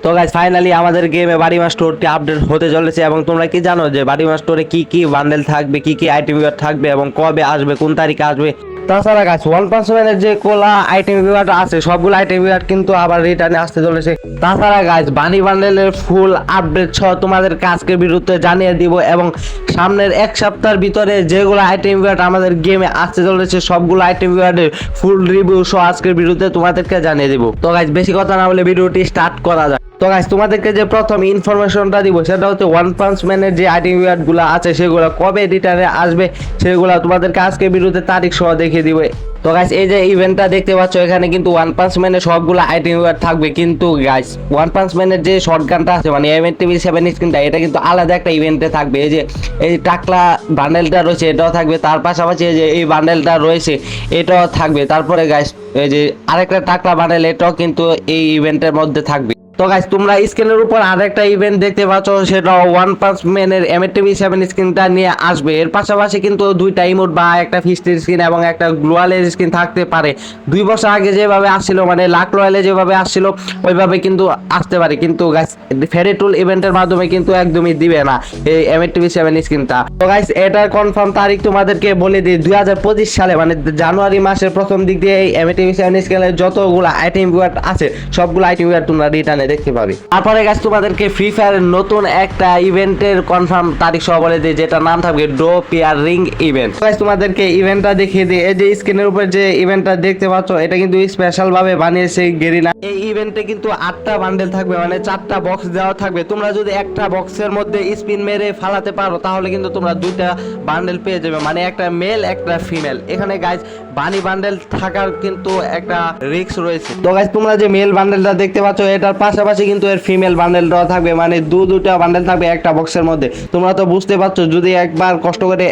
তো guys finally আমাদের গেমে বাড়িমা স্টোরটি আপডেট হতে চলেছে এবং তোমরা কি জানো যে বাড়িমা স্টোরে কি কি বান্ডেল থাকবে, কি কি আইটেম থাকবে এবং কবে আসবে, কোন তারিখে আসবে। তাছাড়া গাছ 1.7 যে কোলা আইটেম ভিউয়ারটা আছে সবগুলো আইটেম ভিউয়ার কিন্তু আবার রিটার্নে আসতে চলেছে। তাছাড়া গাছ বানি বান্ডেলের ফুল আপডেট সহ তোমাদের আজকের ভিডিওতে জানিয়ে দিব এবং সামনের এক সপ্তাহের ভিতরে যেগুলো আইটেম ভিউয়ার আমাদের গেমে আসতে চলেছে সবগুলো আইটেম ভিউয়ারের ফুল রিভিউ সহ আজকের ভিডিওতে তোমাদেরকে জানিয়ে দিব। তো গাছ বেশি কথা না বলে ভিডিওটি স্টার্ট করা যায়। তো গাইস তোমাদেরকে যে প্রথম ইনফরমেশনটা দিব সেটা হচ্ছে ওয়ান পাঞ্চ ম্যানের যে আইটেম গুলো আছে সেগুলো কবে রিটার্নে আসবে সেগুলো তোমাদেরকে আজকে ভিডিওতে তারিখ সহ দেখিয়ে দিবে। তো গাইস এই যে ইভেন্টটা দেখতে পাচ্ছ এখানে কিন্তু ওয়ান পাঞ্চ ম্যানের সবগুলো আইটেম থাকবে, কিন্তু গাইস ওয়ান পাঞ্চ ম্যানের যে শর্ট গানটা আছে মানে M87 স্ক্রিনটা এটা কিন্তু আলাদা একটা ইভেন্টে থাকবে। এই যে এই টাকলা বান্ডেলটা রয়েছে এটাও থাকবে, তার পাশাপাশি এই যে এই বান্ডেলটা রয়েছে এটাও থাকবে। তারপরে গাইস এই যে আরেকটা টাকলা বান্ডেল এটাও কিন্তু এই ইভেন্টের মধ্যে থাকবে। তো গাইস তোমরা স্ক্রিনের উপর আরেকটা ইভেন্ট দেখতে পাচ্ছ সেটা ওয়ান পাঞ্চ ম্যানের M87 স্ক্রিনটা নিয়ে আসবে। এর পাশাপাশি কিন্তু দুইটা ইমোট বা একটা ফিস্টের স্ক্রিন এবং একটা গ্লোয়ালের স্ক্রিন থাকতে পারে। 2 বছর আগে যেভাবে আসছিল মানে লাক রয়্যালে যেভাবে আসছিল ওইভাবে কিন্তু আসতে পারে, কিন্তু গাইস ফেরিটুল ইভেন্টের মাধ্যমে কিন্তু একদমই দিবে না এই M87 স্ক্রিনটা। তো গাইস এটার কনফার্ম তারিখ তোমাদেরকে বলে দিই 2025 সালে মানে জানুয়ারি মাসের প্রথম দিক দিয়ে এই M87 স্ক্রিনের যতগুলো আইটেম আছে সবগুলো আইটেম তোমরা রিটার্ন দেখতে পাবে। তারপরে গাইস তোমাদেরকে ফ্রি ফায়ারের নতুন একটা ইভেন্টের কনফার্ম তারিখ সহ বলে দিই যেটা নাম থাকবে ডো পেয়ার রিং ইভেন্ট। গাইস তোমাদেরকে ইভেন্টটা দেখিয়ে দিই। এই যে স্ক্রিনের উপর যে ইভেন্টটা দেখতে পাচ্ছ এটা কিন্তু স্পেশাল ভাবে বানিয়েছে গেরিনা। এই ইভেন্টে কিন্তু 8টা বান্ডেল থাকবে মানে 4টা বক্স দেওয়া থাকবে। তোমরা যদি একটা বক্সের মধ্যে স্পিন মেরে ফালাতে পারো তাহলে কিন্তু তোমরা 2টা বান্ডেল পেয়ে যাবে, মানে একটা মেল একটা ফিমেল। এখানে গাইস বানি বান্ডেল থাকার কিন্তু একটা রিস্ক রয়েছে। তো গাইস তোমরা যে মেল বান্ডেলটা দেখতে পাচ্ছ এটার পাশাপাশি কিন্তু এর ফিমেল বান্ডেলটাও থাকবে, মানে দুটা বান্ডেল থাকবে একটা বক্সের মধ্যে। তোমরা তো বুঝতে পারছো যদি একবার কষ্ট করে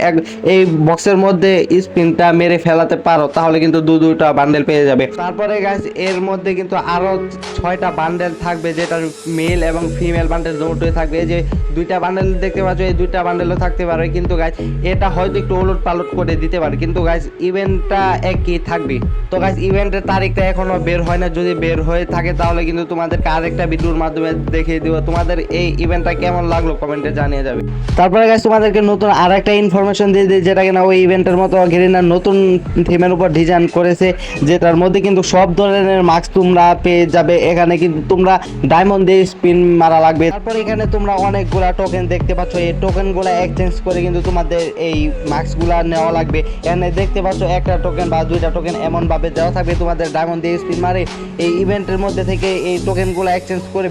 এই বক্সের মধ্যে স্পিনটা মেরে ফেলাতে পারো তাহলে কিন্তু দুটা বান্ডেল পেয়ে যাবে। তারপরে গাইস এর মধ্যে কিন্তু আরো 6টা বান্ডেল থাকবে যেটার মেল এবং ফিমেল বান্ডেল দুটোই থাকবে। এই যে 2টা বান্ডেল দেখতে পাচ্ছ এই 2টা বান্ডেলও থাকতে পারে, কিন্তু গাইস এটা হয়তো একটু ওলট পালট করে দিতে পারে, কিন্তু গাইস ইভেন্টটা একই থাকবে। তো গাইস ইভেন্টের তারিখটা এখনো বের হয় না, যদি বের হয়ে থাকে তাহলে কিন্তু তোমাদেরকে আরেকটা ভিডিওর মাধ্যমে দেখিয়ে দিব। তোমাদের এই ইভেন্টটা কেমন লাগলো কমেন্টে জানিয়ে যাবে। তারপরে গাইস তোমাদেরকে নতুন আরেকটা ইনফরমেশন দিয়ে দিই যেটা কিনা ওই ইভেন্টের মতো গেরিনার নতুন থিমের উপর ডিজাইন করেছে, যেটার মধ্যে কিন্তু সব ধরনের মাস্ক তোমরা পেয়ে যাবে। এখানে কিন্তু তোমরা ডায়মন্ড দিয়ে স্পিন মারা লাগবে। তারপর এখানে তোমরা অনেকগুলা টোকেন দেখতে পাচ্ছ, এই টোকেনগুলো এক্সচেঞ্জ করে কিন্তু তোমাদের এই মাস্কগুলা নেওয়া লাগবে। এখানে দেখতে পাচ্ছ একটা টোকেন বা 2টা টোকেন এমন ভাবে দেওয়া থাকবে তোমাদের ডায়মন্ড দিয়ে স্পিন মারে এই ইভেন্টের মধ্যে থেকে এই টোকেনগুলো এক্সচেঞ্জ করে